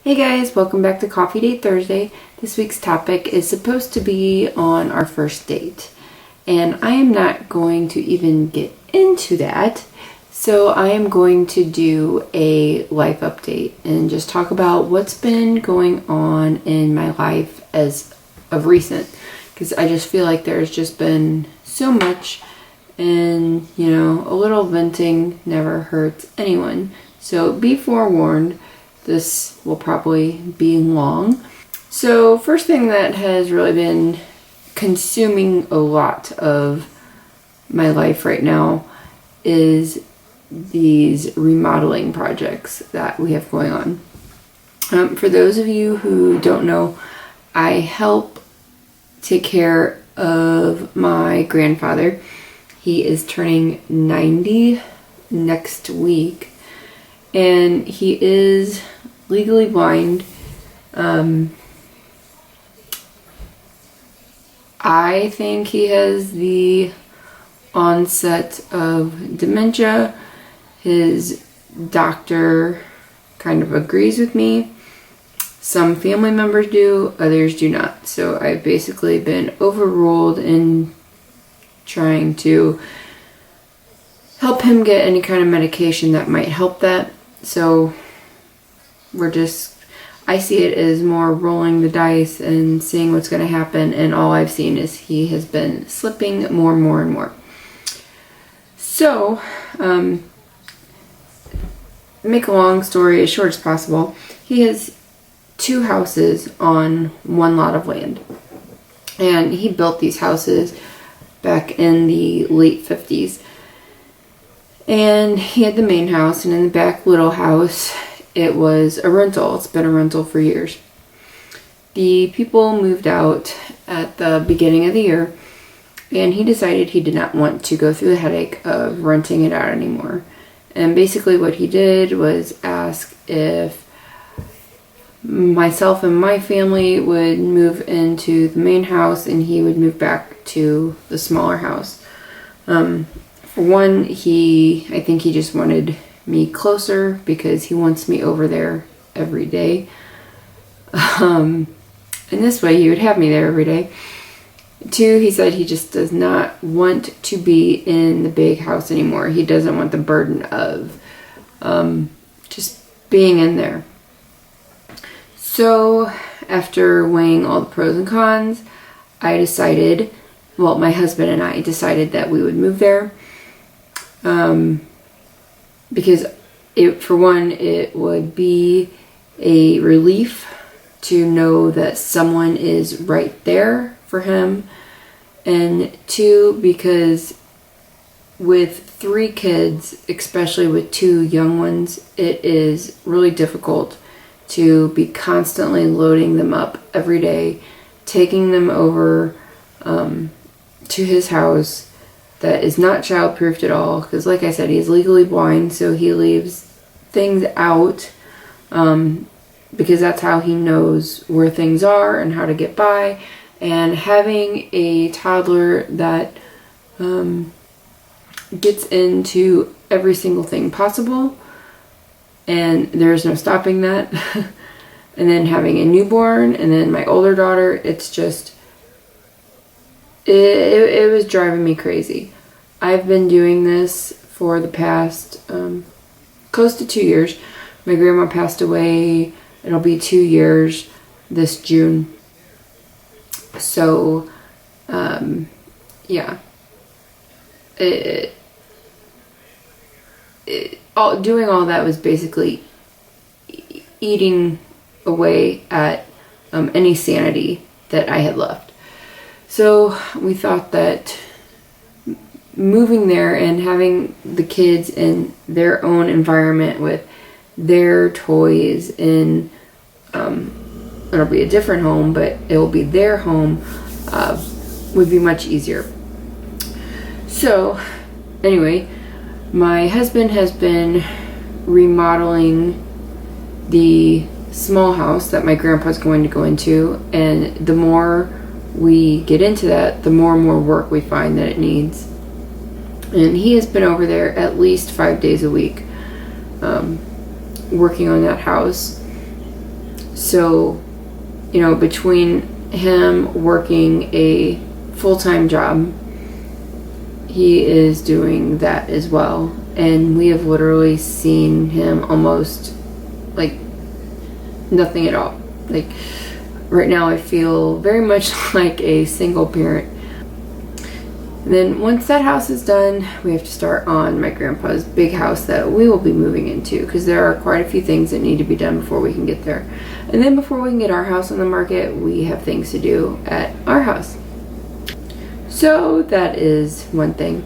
Hey guys, welcome back to Coffee Date Thursday. This week's topic is supposed to be on our first date, and I am not going to even get into that. So I am going to do a life update and just talk about what's been going on in my life as of recent, because I just feel like there's just been so much, and a little venting never hurts anyone. So be forewarned. This will probably be long. So first thing that has really been consuming a lot of my life right now is these remodeling projects that we have going on. For those of you who don't know, I help take care of my grandfather. He is turning 90 next week, and he is legally blind. I think he has the onset of dementia. His doctor kind of agrees with me. Some family members do, others do not. So I've basically been overruled in trying to help him get any kind of medication that might help that. So I see it as more rolling the dice and seeing what's going to happen, and all I've seen is he has been slipping more and more. So, make a long story as short as possible, he has 2 houses on one lot of land, and he built these houses back in the late 50s. And he had the main house, and in the back little house, it was a rental. It's been a rental for years. The people moved out at the beginning of the year, and he decided he did not want to go through the headache of renting it out anymore. And basically what he did was ask if myself and my family would move into the main house and he would move back to the smaller house. For one, I think he just wanted me closer because he wants me over there every day. And this way he would have me there every day. 2, he said he just does not want to be in the big house anymore. He doesn't want the burden of just being in there. So after weighing all the pros and cons, my husband and I decided that we would move there. Because for one, it would be a relief to know that someone is right there for him. And 2, because with 3 kids, especially with 2 young ones, it is really difficult to be constantly loading them up every day, taking them over to his house that is not child-proofed at all, because like I said, he's legally blind, so he leaves things out because that's how he knows where things are and how to get by. And having a toddler that gets into every single thing possible, and there's no stopping that, and then having a newborn, and then my older daughter, it's just it was driving me crazy. I've been doing this for the past close to 2 years. My grandma passed away. It'll be 2 years this June. So, yeah. Doing all that was basically eating away at any sanity that I had left. So we thought that moving there and having the kids in their own environment with their toys in, it'll be a different home, but it will be their home, would be much easier. So anyway, my husband has been remodeling the small house that my grandpa's going to go into, and the more we get into that, the more and more work we find that it needs. And he has been over there at least 5 days a week, working on that house. So, between him working a full-time job, he is doing that as well. And we have literally seen him almost like nothing at all. Like right now I feel very much like a single parent. And then once that house is done, we have to start on my grandpa's big house that we will be moving into, because there are quite a few things that need to be done before we can get there. And then before we can get our house on the market, we have things to do at our house. So that is one thing.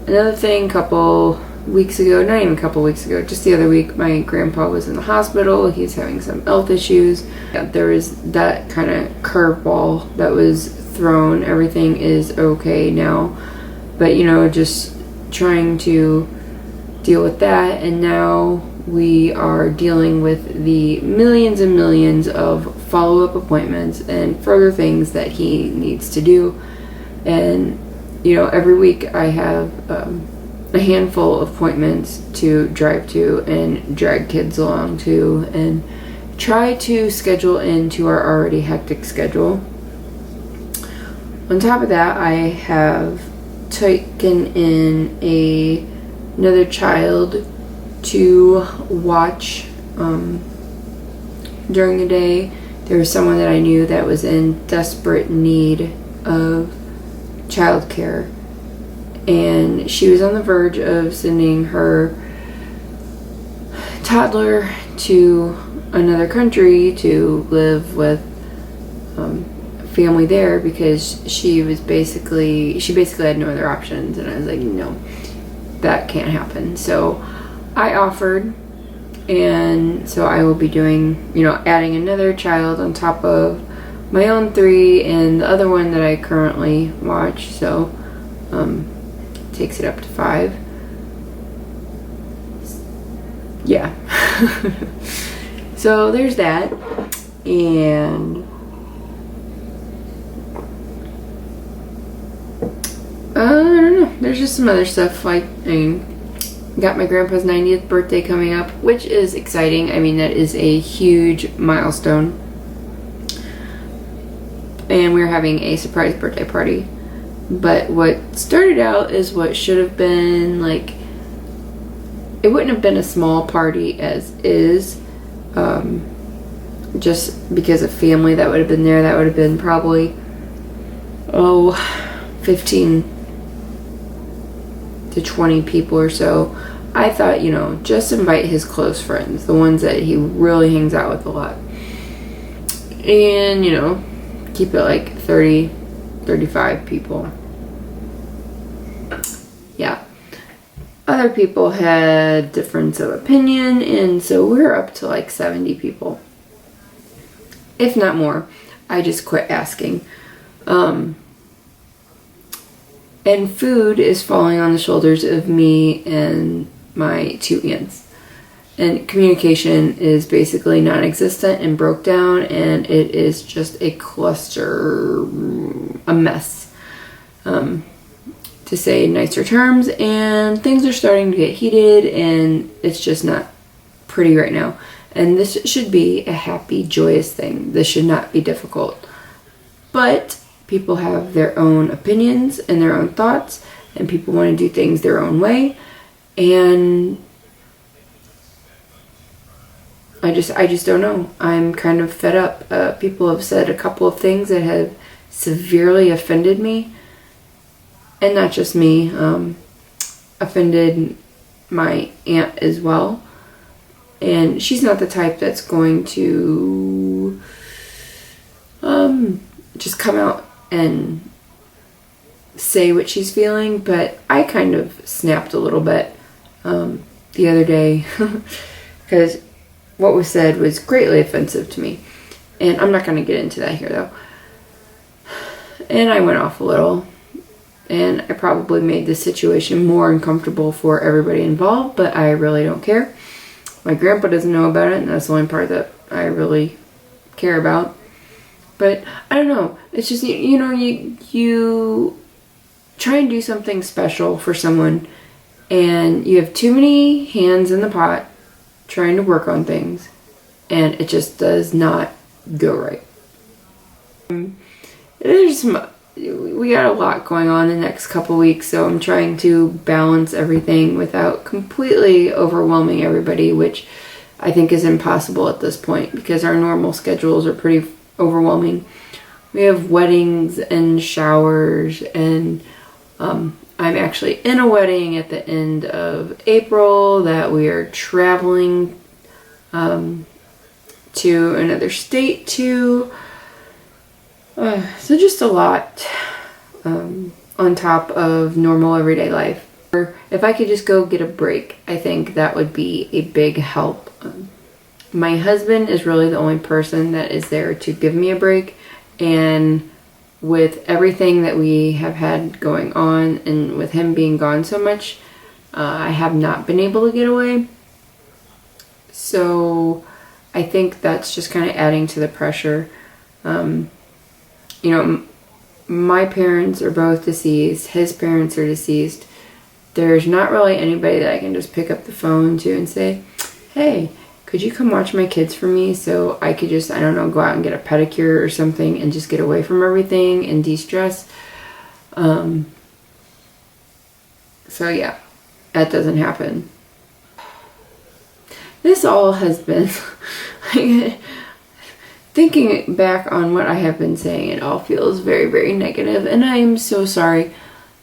Another thing, couple weeks ago, not even a couple weeks ago, just the other week, my grandpa was in the hospital. He's having some health issues. There was that kind of curveball that was thrown. Everything is okay now, but just trying to deal with that. And now we are dealing with the millions and millions of follow-up appointments and further things that he needs to do. And every week I have a handful of appointments to drive to and drag kids along to and try to schedule into our already hectic schedule. On top of that, I have taken in another child to watch during the day. There was someone that I knew that was in desperate need of childcare, and she was on the verge of sending her toddler to another country to live with family there, because she basically had no other options. And I was like, no, that can't happen. So I offered, and so I will be doing, adding another child on top of my own 3 and the other one that I currently watch. So takes it up to 5. Yeah. So there's that. And I don't know, there's just some other stuff. Like, got my grandpa's 90th birthday coming up, which is exciting. That is a huge milestone. And we're having a surprise birthday party. But what started out is what should have been, like, it wouldn't have been a small party as is, just because of family that would have been there. That would have been probably 15 to 20 people or so. I thought, just invite his close friends, the ones that he really hangs out with a lot, and keep it like 30, 35 people. Yeah. Other people had difference of opinion, and so we're up to like 70 people, if not more. I just quit asking. And food is falling on the shoulders of me and my 2 aunts. And communication is basically non-existent and broke down, and it is just a cluster, a mess, to say nicer terms. And things are starting to get heated, and it's just not pretty right now. And this should be a happy, joyous thing. This should not be difficult. But people have their own opinions and their own thoughts, and people want to do things their own way. And I just don't know. I'm kind of fed up. People have said a couple of things that have severely offended me. And not just me. Offended my aunt as well. And she's not the type that's going to just come out and say what she's feeling. But I kind of snapped a little bit the other day because what was said was greatly offensive to me. And I'm not going to get into that here, though. And I went off a little. And I probably made this situation more uncomfortable for everybody involved, but I really don't care. My grandpa doesn't know about it, and that's the only part that I really care about. But I don't know. It's just, you try and do something special for someone, and you have too many hands in the pot trying to work on things. and it just does not go right. We got a lot going on the next couple weeks, so I'm trying to balance everything without completely overwhelming everybody, which I think is impossible at this point because our normal schedules are pretty overwhelming. We have weddings and showers, and I'm actually in a wedding at the end of April that we are traveling to another state to. So just a lot on top of normal everyday life. Or if I could just go get a break, I think that would be a big help. My husband is really the only person that is there to give me a break, and with everything that we have had going on and with him being gone so much, I have not been able to get away. So I think that's just kind of adding to the pressure. You know, my parents are both deceased. His parents are deceased. There's not really anybody that I can just pick up the phone to and say, hey, could you come watch my kids for me so I could just, I don't know, go out and get a pedicure or something and just get away from everything and de-stress. So yeah, that doesn't happen. This all has been... Thinking back on what I have been saying, it all feels very, very negative, and I am so sorry.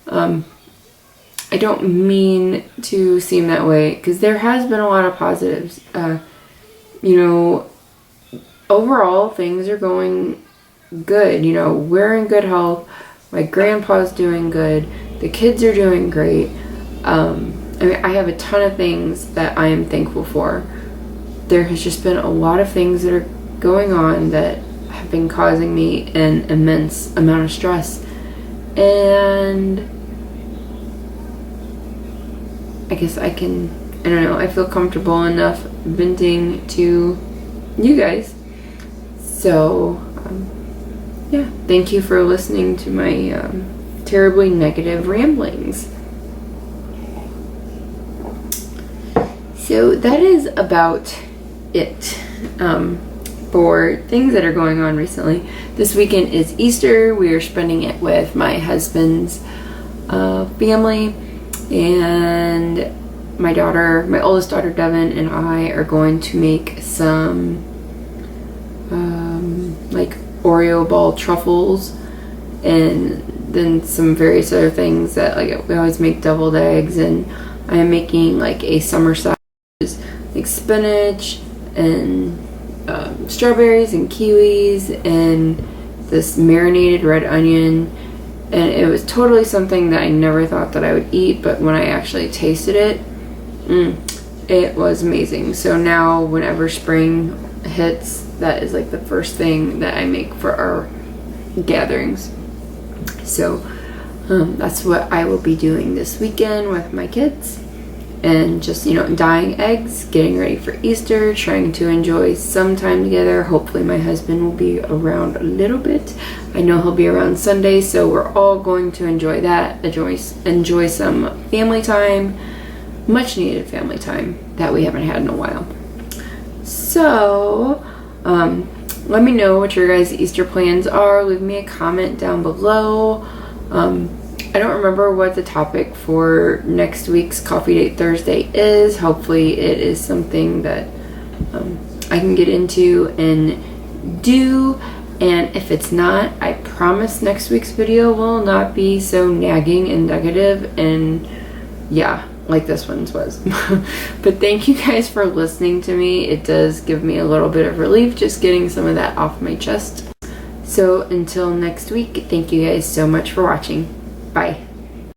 I don't mean to seem that way, because there has been a lot of positives. You know, overall, things are going good. You know, we're in good health. My grandpa's doing good. The kids are doing great. I mean, I have a ton of things that I am thankful for. There has just been a lot of things that are going on that have been causing me an immense amount of stress, and I guess I don't know, I feel comfortable enough venting to you guys. So yeah, thank you for listening to my terribly negative ramblings. So that is about it for things that are going on recently. This weekend is Easter. We are spending it with my husband's family, and my oldest daughter Devin, and I are going to make some like Oreo ball truffles, and then some various other things that, like, we always make deviled eggs, and I am making like a summer salad, like spinach and strawberries and kiwis and this marinated red onion, and it was totally something that I never thought that I would eat, but when I actually tasted it, it was amazing. So now whenever spring hits, that is like the first thing that I make for our gatherings. So that's what I will be doing this weekend with my kids. And just, you know, dyeing eggs, getting ready for Easter, trying to enjoy some time together. Hopefully my husband will be around a little bit. I know he'll be around Sunday, so we're all going to enjoy that. Enjoy some family time, much needed family time that we haven't had in a while. So, let me know what your guys' Easter plans are. Leave me a comment down below. I don't remember what the topic for next week's Coffee Date Thursday is. Hopefully it is something that I can get into and do. And if it's not, I promise next week's video will not be so nagging and negative and yeah, like this one's was. But thank you guys for listening to me. It does give me a little bit of relief just getting some of that off my chest. So until next week, thank you guys so much for watching. Bye.